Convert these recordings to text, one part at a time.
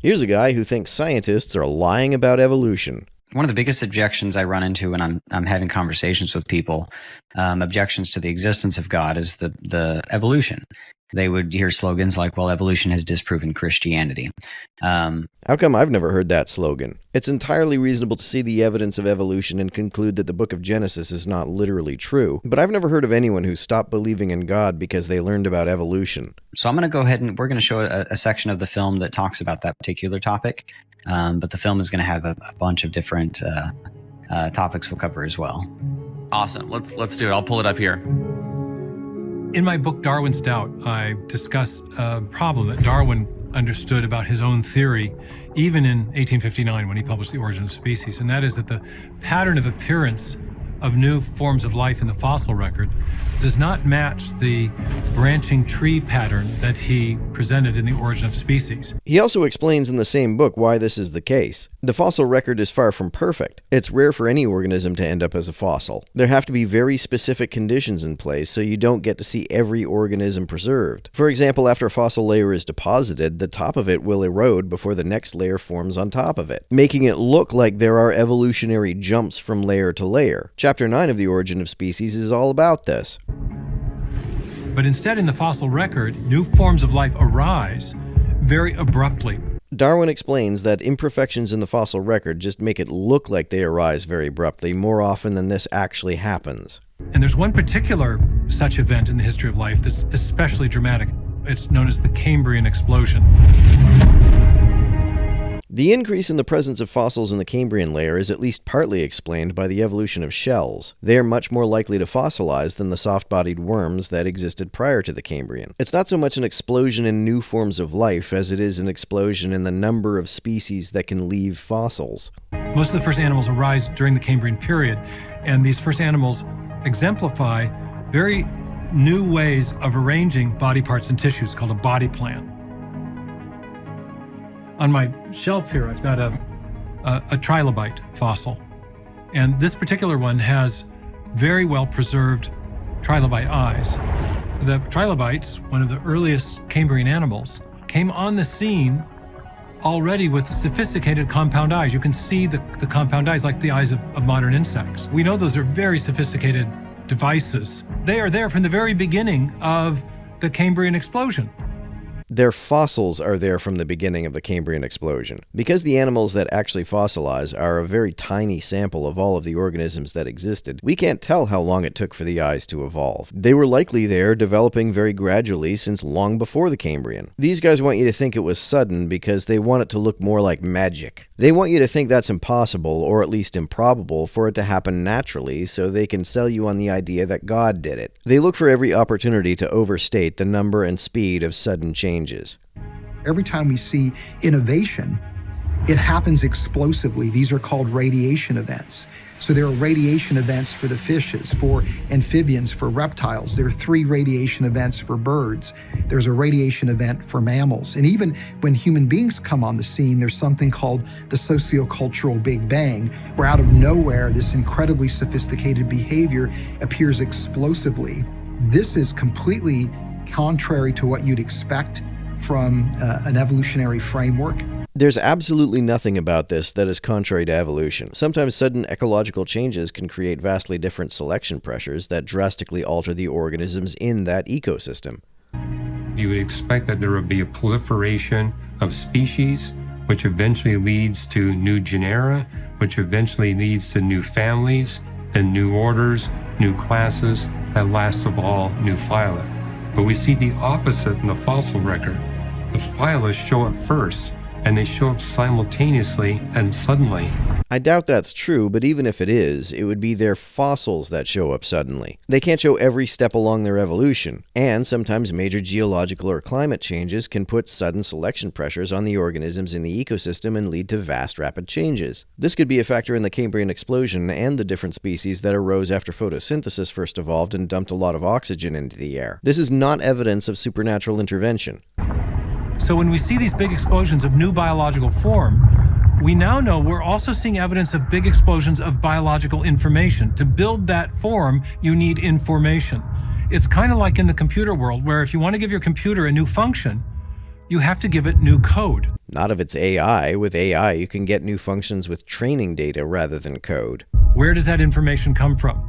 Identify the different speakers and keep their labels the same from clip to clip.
Speaker 1: Here's a guy who thinks scientists are lying about evolution.
Speaker 2: One of the biggest objections I run into when I'm having conversations with people, objections to the existence of God, is the evolution. They would hear slogans like, well, evolution has disproven Christianity.
Speaker 1: How come I've never heard that slogan? It's entirely reasonable to see the evidence of evolution and conclude that the book of Genesis is not literally true, but I've never heard of anyone who stopped believing in God because they learned about evolution.
Speaker 2: So I'm going to go ahead and we're going to show a section of the film that talks about that particular topic, but the film is going to have a bunch of different topics we'll cover as well.
Speaker 3: Awesome. Let's do it. I'll pull it up here.
Speaker 4: In my book, Darwin's Doubt, I discuss a problem that Darwin understood about his own theory, even in 1859 when he published The Origin of Species, and that is that the pattern of appearance of new forms of life in the fossil record does not match the branching tree pattern that he presented in The Origin of Species.
Speaker 1: He also explains in the same book why this is the case. The fossil record is far from perfect. It's rare for any organism to end up as a fossil. There have to be very specific conditions in place so you don't get to see every organism preserved. For example, after a fossil layer is deposited, the top of it will erode before the next layer forms on top of it, making it look like there are evolutionary jumps from layer to layer. Chapter 9 of The Origin of Species is all about this.
Speaker 4: But instead, in the fossil record, new forms of life arise very abruptly.
Speaker 1: Darwin explains that imperfections in the fossil record just make it look like they arise very abruptly more often than this actually happens.
Speaker 4: And there's one particular such event in the history of life that's especially dramatic. It's known as the Cambrian explosion.
Speaker 1: The increase in the presence of fossils in the Cambrian layer is at least partly explained by the evolution of shells. They are much more likely to fossilize than the soft-bodied worms that existed prior to the Cambrian. It's not so much an explosion in new forms of life as it is an explosion in the number of species that can leave fossils.
Speaker 4: Most of the first animals arise during the Cambrian period, and these first animals exemplify very new ways of arranging body parts and tissues called a body plan. On my shelf here, I've got a trilobite fossil. And this particular one has very well preserved trilobite eyes. The trilobites, one of the earliest Cambrian animals, came on the scene already with sophisticated compound eyes. You can see the compound eyes like the eyes of modern insects. We know those are very sophisticated devices. They are there from the very beginning of the Cambrian explosion.
Speaker 1: Their fossils are there from the beginning of the Cambrian explosion. Because the animals that actually fossilize are a very tiny sample of all of the organisms that existed, we can't tell how long it took for the eyes to evolve. They were likely there, developing very gradually since long before the Cambrian. These guys want you to think it was sudden because they want it to look more like magic. They want you to think that's impossible, or at least improbable, for it to happen naturally, so they can sell you on the idea that God did it. They look for every opportunity to overstate the number and speed of sudden changes.
Speaker 5: Every time we see innovation, it happens explosively. These are called radiation events. So there are radiation events for the fishes, for amphibians, for reptiles. There are 3 radiation events for birds. There's a radiation event for mammals. And even when human beings come on the scene, there's something called the sociocultural Big Bang, where out of nowhere, this incredibly sophisticated behavior appears explosively. This is completely contrary to what you'd expect from an evolutionary framework.
Speaker 1: There's absolutely nothing about this that is contrary to evolution. Sometimes sudden ecological changes can create vastly different selection pressures that drastically alter the organisms in that ecosystem.
Speaker 6: You would expect that there would be a proliferation of species, which eventually leads to new genera, which eventually leads to new families, then new orders, new classes, and last of all, new phyla. But we see the opposite in the fossil record. The phyla show up first, and they show up simultaneously and suddenly.
Speaker 1: I doubt that's true, but even if it is, it would be their fossils that show up suddenly. They can't show every step along their evolution, and sometimes major geological or climate changes can put sudden selection pressures on the organisms in the ecosystem and lead to vast rapid changes. This could be a factor in the Cambrian explosion and the different species that arose after photosynthesis first evolved and dumped a lot of oxygen into the air. This is not evidence of supernatural intervention.
Speaker 4: So when we see these big explosions of new biological form, we now know we're also seeing evidence of big explosions of biological information. To build that form, you need information. It's kind of like in the computer world, where if you want to give your computer a new function, you have to give it new code.
Speaker 1: Not if it's AI. With AI, you can get new functions with training data rather than code.
Speaker 4: Where does that information come from?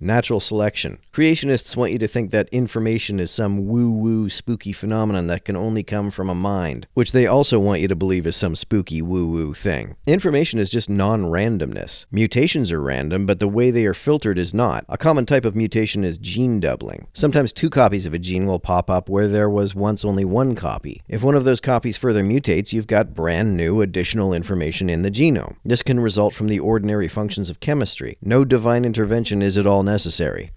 Speaker 1: Natural selection. Creationists want you to think that information is some woo-woo spooky phenomenon that can only come from a mind, which they also want you to believe is some spooky woo-woo thing. Information is just non-randomness. Mutations are random, but the way they are filtered is not. A common type of mutation is gene doubling. Sometimes 2 copies of a gene will pop up where there was once only 1 copy. If one of those copies further mutates, you've got brand new additional information in the genome. This can result from the ordinary functions of chemistry. No divine intervention is at all necessary.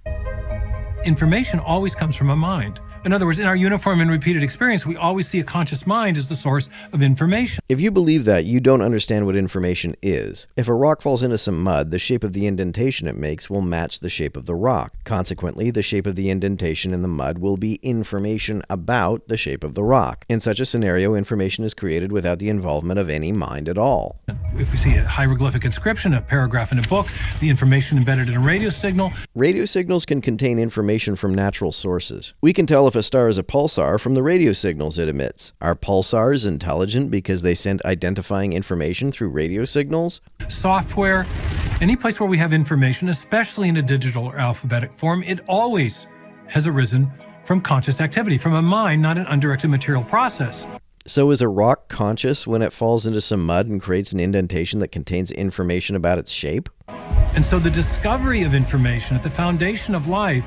Speaker 4: Information always comes from a mind. In other words, in our uniform and repeated experience, we always see a conscious mind as the source of information.
Speaker 1: If you believe that, you don't understand what information is. If a rock falls into some mud, the shape of the indentation it makes will match the shape of the rock. Consequently, the shape of the indentation in the mud will be information about the shape of the rock. In such a scenario, information is created without the involvement of any mind at all.
Speaker 4: If we see a hieroglyphic inscription, a paragraph in a book, the information embedded in a radio signal.
Speaker 1: Radio signals can contain information from natural sources. We can tell if a star is a pulsar from the radio signals it emits. Are pulsars intelligent because they send identifying information through radio signals?
Speaker 4: Software, any place where we have information, especially in a digital or alphabetic form, it always has arisen from conscious activity, from a mind, not an undirected material process.
Speaker 1: So is a rock conscious when it falls into some mud and creates an indentation that contains information about its shape?
Speaker 4: And so the discovery of information at the foundation of life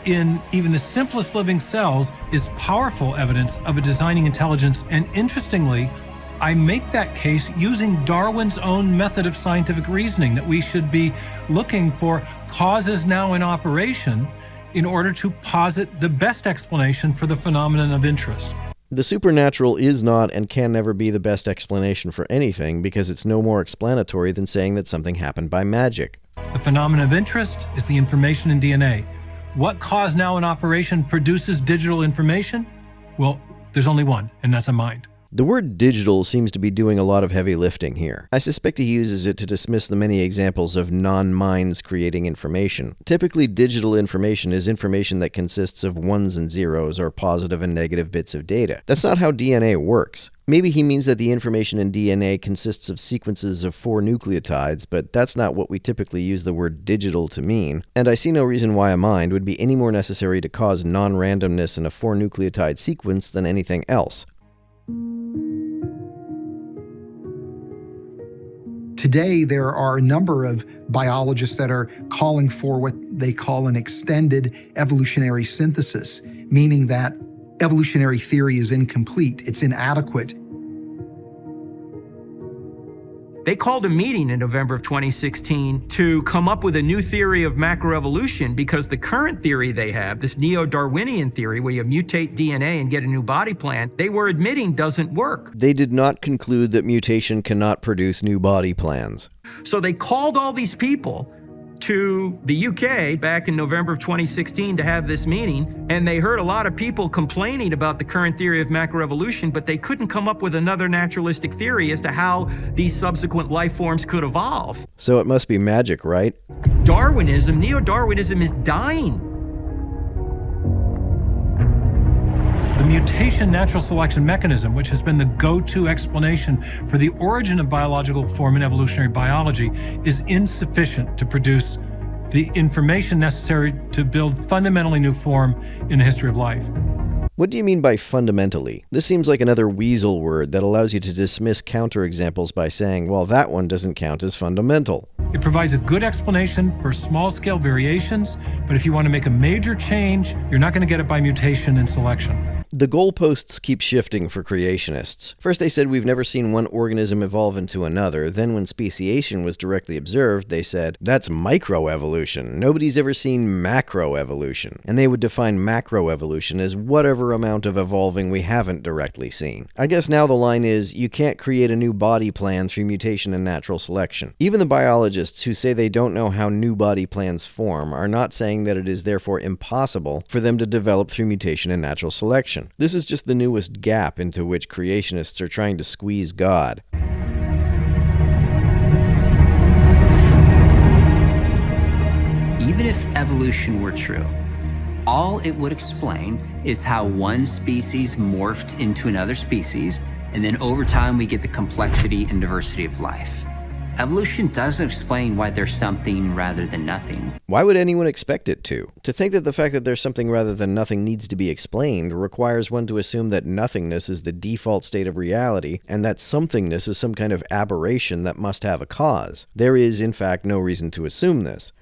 Speaker 4: in even the simplest living cells is powerful evidence of a designing intelligence. And interestingly, I make that case using Darwin's own method of scientific reasoning, that we should be looking for causes now in operation in order to posit the best explanation for the phenomenon of interest.
Speaker 1: The supernatural is not and can never be the best explanation for anything because it's no more explanatory than saying that something happened by magic.
Speaker 4: The phenomenon of interest is the information in DNA. What cause now in operation produces digital information? Well, there's only one, and that's a mind.
Speaker 1: The word digital seems to be doing a lot of heavy lifting here. I suspect he uses it to dismiss the many examples of non-minds creating information. Typically, digital information is information that consists of ones and zeros or positive and negative bits of data. That's not how DNA works. Maybe he means that the information in DNA consists of sequences of 4 nucleotides, but that's not what we typically use the word digital to mean, and I see no reason why a mind would be any more necessary to cause non-randomness in a 4 nucleotide sequence than anything else.
Speaker 5: Today, there are a number of biologists that are calling for what they call an extended evolutionary synthesis, meaning that evolutionary theory is incomplete, it's inadequate.
Speaker 7: They called a meeting in November of 2016 to come up with a new theory of macroevolution because the current theory they have, this neo-Darwinian theory where you mutate DNA and get a new body plan, they were admitting doesn't work.
Speaker 1: They did not conclude that mutation cannot produce new body plans.
Speaker 7: So they called all these people to the UK back in November of 2016 to have this meeting, and they heard a lot of people complaining about the current theory of macroevolution, but they couldn't come up with another naturalistic theory as to how these subsequent life forms could evolve.
Speaker 1: So it must be magic, right?
Speaker 7: Darwinism, neo-Darwinism is dying.
Speaker 4: The mutation natural selection mechanism, which has been the go-to explanation for the origin of biological form in evolutionary biology, is insufficient to produce the information necessary to build fundamentally new form in the history of life.
Speaker 1: What do you mean by fundamentally? This seems like another weasel word that allows you to dismiss counterexamples by saying, well, that one doesn't count as fundamental.
Speaker 4: It provides a good explanation for small-scale variations, but if you want to make a major change, you're not going to get it by mutation and selection.
Speaker 1: The goalposts keep shifting for creationists. First they said we've never seen one organism evolve into another. Then when speciation was directly observed, they said, that's microevolution. Nobody's ever seen macroevolution. And they would define macroevolution as whatever amount of evolving we haven't directly seen. I guess now the line is, you can't create a new body plan through mutation and natural selection. Even the biologists who say they don't know how new body plans form are not saying that it is therefore impossible for them to develop through mutation and natural selection. This is just the newest gap into which creationists are trying to squeeze God.
Speaker 2: Even if evolution were true,
Speaker 8: All it would explain is how one species morphed into another species, and then over time we get the complexity and diversity of life. Evolution doesn't explain why there's something rather than nothing.
Speaker 1: Why would anyone expect it to? To think that the fact that there's something rather than nothing needs to be explained requires one to assume that nothingness is the default state of reality, and that somethingness is some kind of aberration that must have a cause. There is, in fact, no reason to assume this.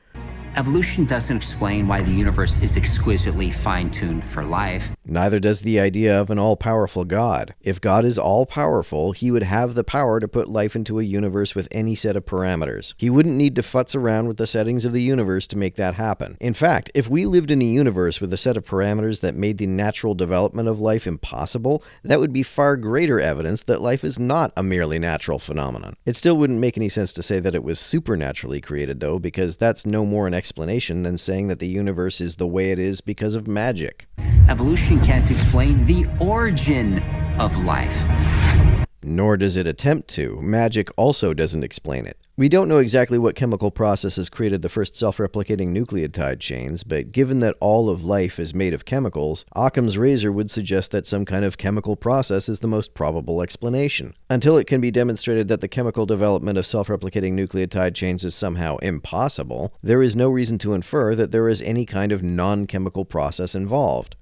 Speaker 8: Evolution doesn't explain why the universe is exquisitely fine-tuned for life.
Speaker 1: Neither does the idea of an all-powerful God. If God is all-powerful, he would have the power to put life into a universe with any set of parameters. He wouldn't need to futz around with the settings of the universe to make that happen. In fact, if we lived in a universe with a set of parameters that made the natural development of life impossible, that would be far greater evidence that life is not a merely natural phenomenon. It still wouldn't make any sense to say that it was supernaturally created, though, because that's no more an explanation than saying that the universe is the way it is because of magic.
Speaker 8: Evolution can't explain the origin of life.
Speaker 1: Nor does it attempt to. Magic also doesn't explain it. We don't know exactly what chemical processes created the first self-replicating nucleotide chains, but given that all of life is made of chemicals, Occam's razor would suggest that some kind of chemical process is the most probable explanation. Until it can be demonstrated that the chemical development of self-replicating nucleotide chains is somehow impossible, there is no reason to infer that there is any kind of non-chemical process involved.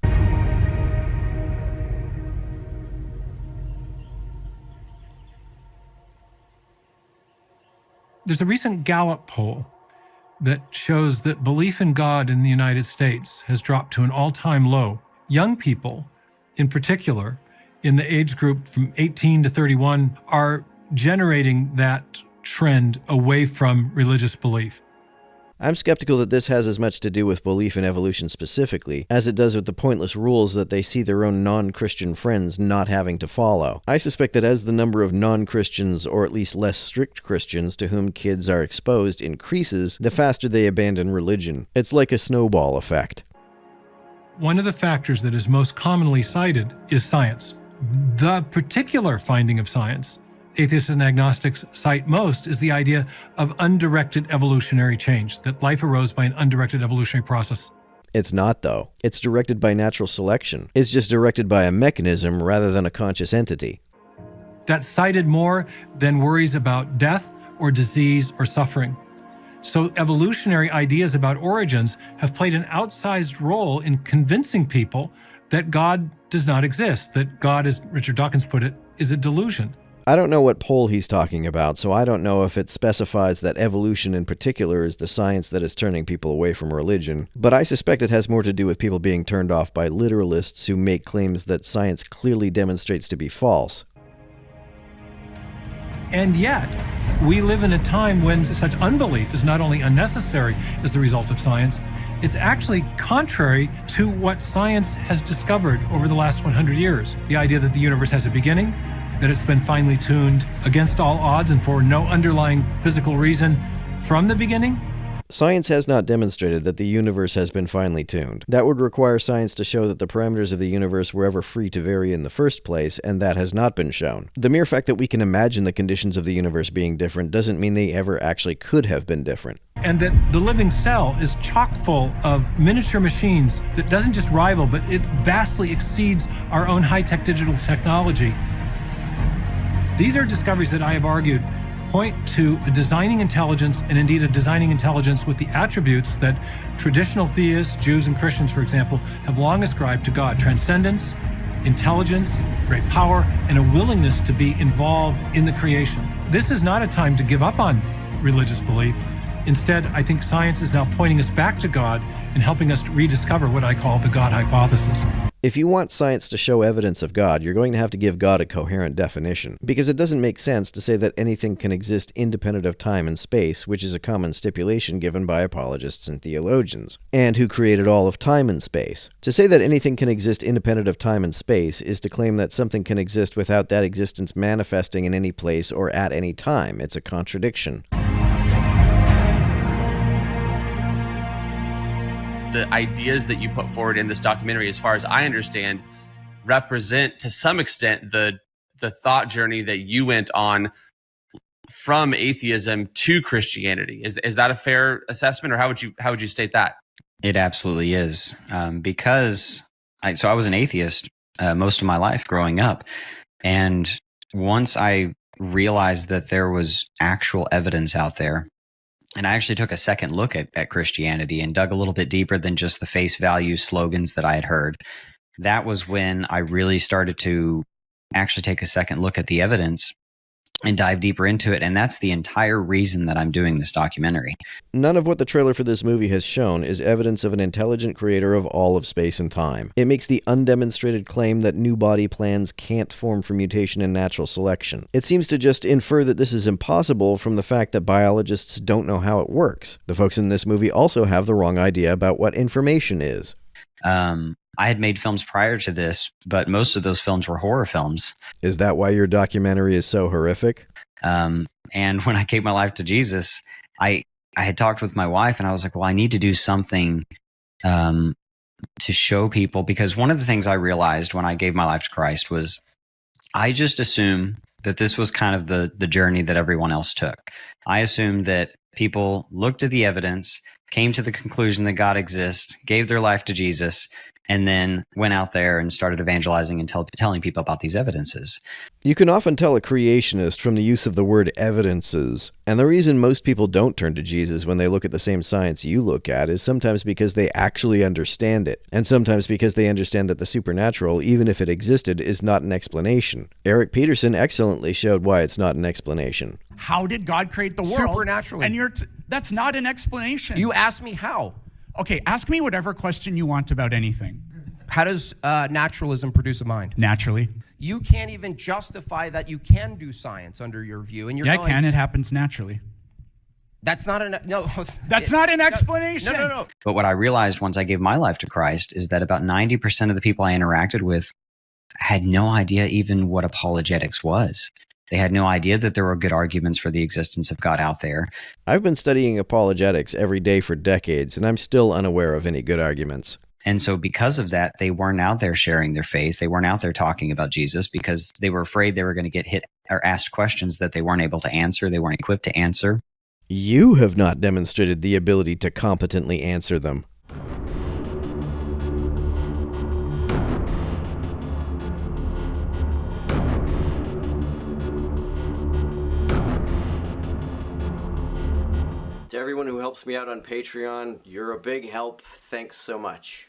Speaker 4: There's a recent Gallup poll that shows that belief in God in the United States has dropped to an all-time low. Young people, in particular, in the age group from 18 to 31, are generating that trend away from religious belief.
Speaker 1: I'm skeptical that this has as much to do with belief in evolution specifically, as it does with the pointless rules that they see their own non-Christian friends not having to follow. I suspect that as the number of non-Christians, or at least less strict Christians, to whom kids are exposed increases, the faster they abandon religion. It's like a snowball effect.
Speaker 4: One of the factors that is most commonly cited is science. The particular finding of science atheists and agnostics cite most is the idea of undirected evolutionary change, that life arose by an undirected evolutionary process.
Speaker 1: It's not, though. It's directed by natural selection. It's just directed by a mechanism rather than a conscious entity.
Speaker 4: That's cited more than worries about death or disease or suffering. So evolutionary ideas about origins have played an outsized role in convincing people that God does not exist, that God, as Richard Dawkins put it, is a delusion.
Speaker 1: I don't know what poll he's talking about, so I don't know if it specifies that evolution in particular is the science that is turning people away from religion, but I suspect it has more to do with people being turned off by literalists who make claims that science clearly demonstrates to be false.
Speaker 4: And yet, we live in a time when such unbelief is not only unnecessary as the result of science, it's actually contrary to what science has discovered over the last 100 years. The idea that the universe has a beginning, that it's been finely tuned against all odds and for no underlying physical reason from the beginning.
Speaker 1: Science has not demonstrated that the universe has been finely tuned. That would require science to show that the parameters of the universe were ever free to vary in the first place, and that has not been shown. The mere fact that we can imagine the conditions of the universe being different doesn't mean they ever actually could have been different.
Speaker 4: And that the living cell is chock full of miniature machines that doesn't just rival, but it vastly exceeds our own high-tech digital technology. These are discoveries that I have argued point to a designing intelligence, and indeed a designing intelligence with the attributes that traditional theists, Jews and Christians, for example, have long ascribed to God: transcendence, intelligence, great power, and a willingness to be involved in the creation. This is not a time to give up on religious belief. Instead, I think science is now pointing us back to God and helping us rediscover what I call the God hypothesis.
Speaker 1: If you want science to show evidence of God, you're going to have to give God a coherent definition, because it doesn't make sense to say that anything can exist independent of time and space, which is a common stipulation given by apologists and theologians, and who created all of time and space. To say that anything can exist independent of time and space is to claim that something can exist without that existence manifesting in any place or at any time. It's a contradiction.
Speaker 3: The ideas that you put forward in this documentary, as far as I understand, represent to some extent the thought journey that you went on from atheism to Christianity. Is that a fair assessment, or how would you state that?
Speaker 2: It absolutely is. Because I was an atheist most of my life growing up. And once I realized that there was actual evidence out there, and I actually took a second look at Christianity and dug a little bit deeper than just the face value slogans that I had heard, that was when I really started to actually take a second look at the evidence and dive deeper into it. And that's the entire reason that I'm doing this documentary.
Speaker 1: None of what the trailer for this movie has shown is evidence of an intelligent creator of all of space and time. It makes the undemonstrated claim that new body plans can't form from mutation and natural selection. It seems to just infer that this is impossible from the fact that biologists don't know how it works. The folks in this movie also have the wrong idea about what information is.
Speaker 2: I had made films prior to this, but most of those films were horror films.
Speaker 1: Is that why your documentary is so horrific?
Speaker 2: And when I gave my life to Jesus, I had talked with my wife, and I was like, well, I need to do something to show people, because one of the things I realized when I gave my life to Christ was I just assumed that this was kind of the journey that everyone else took. I assumed that people looked at the evidence, came to the conclusion that God exists, gave their life to Jesus, and then went out there and started evangelizing and telling people about these evidences.
Speaker 1: You can often tell a creationist from the use of the word evidences, and the reason most people don't turn to Jesus when they look at the same science you look at is sometimes because they actually understand it, and sometimes because they understand that the supernatural, even if it existed, is not an explanation. Eric Peterson excellently showed why it's not an explanation.
Speaker 9: How did God create the world?
Speaker 10: Supernaturally.
Speaker 9: And that's not an explanation.
Speaker 10: You asked me how.
Speaker 9: Okay, ask me whatever question you want about anything.
Speaker 10: How does naturalism produce a mind?
Speaker 9: Naturally.
Speaker 10: You can't even justify that you can do science under your view. And you're
Speaker 9: Yeah,
Speaker 10: going,
Speaker 9: I can. It happens naturally.
Speaker 10: That's not an... No.
Speaker 9: That's not an explanation.
Speaker 10: No.
Speaker 2: But what I realized once I gave my life to Christ is that about 90% of the people I interacted with had no idea even what apologetics was. They had no idea that there were good arguments for the existence of God out there.
Speaker 1: I've been studying apologetics every day for decades, and I'm still unaware of any good arguments.
Speaker 2: And so because of that, they weren't out there sharing their faith. They weren't out there talking about Jesus because they were afraid they were going to get hit or asked questions that they weren't able to answer. They weren't equipped to answer.
Speaker 1: You have not demonstrated the ability to competently answer them. To everyone who helps me out on Patreon, you're a big help. Thanks so much.